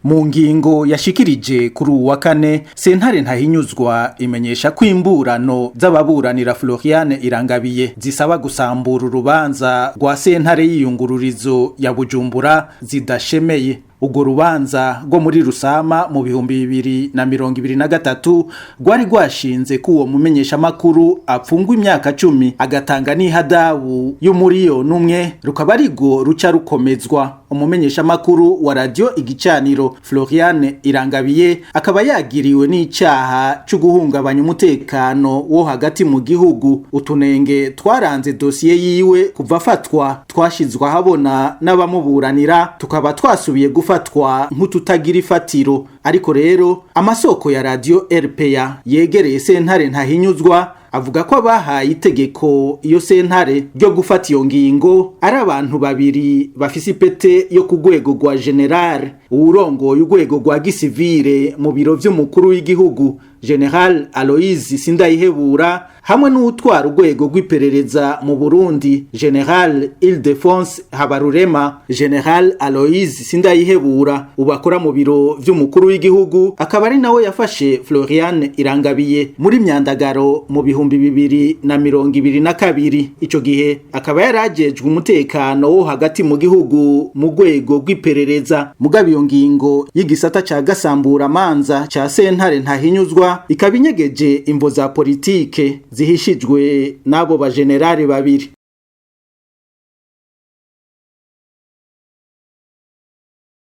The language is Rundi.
Mu ngingo yashikirije kuri uwa kane, sentare ntahinyuzwa imenyesha ko imburano z'ababuranira Floriane Irangabiye zisaba gusambura urubanza rwa sentare y'iyungururizo ya Bujumbura zidashemeye. Ugo rubanza rwo muri Rusama mu 2023 rwari rwashinze ko uwo mumenyesha makuru apfungwa imyaka 10 agatanga n'ihadabu y'umuriyoni umwe, rukaba arigo ruca rukomezwa. Umumenyesha makuru wa radio Igicaniro Floriane Irangabiye akaba yagiriwe n'icaha cyo guhungabanya umutekano wo hagati mu gihugu. Utunenge twaranze dosiye yiwe kuva afatwa twashizwa habona n'abamuburanira, tukaba twasubiye gufatwa nk'ututagira ifatiro. Ariko rero amasoko ya radio RPA yegereye sentare ntahinyuzwa avuga ko abahaye itegeko iyo sentare ryo gufata iyo ngingo ari abantu babiri bafise ipete yo ku rwego rwa general, uwurongoye urwego rwa gisivile mu biro vy'umukuru w'igihugu General Aloise Sindayihebura, hamwe n'utwara urwego rw'iperereza mu Burundi General Ildefonse Habarurema. General Aloise Sindayihebura ubakora mu biro vy'umukuru w'igihugu akaba ari nawe yafashe Floriane Irangabiye muri Myandagaro mu 2022. Ico gihe akaba yarajejwe umutekano wo hagati mu gihugu mu rwego rw'iperereza. Mugabe iyo ngingo y'igisata ca gasambura manza ca sentare ntahinyuzwa ikaba inyegeje imvo za politike zihishijwe n'abo ba generale babiri.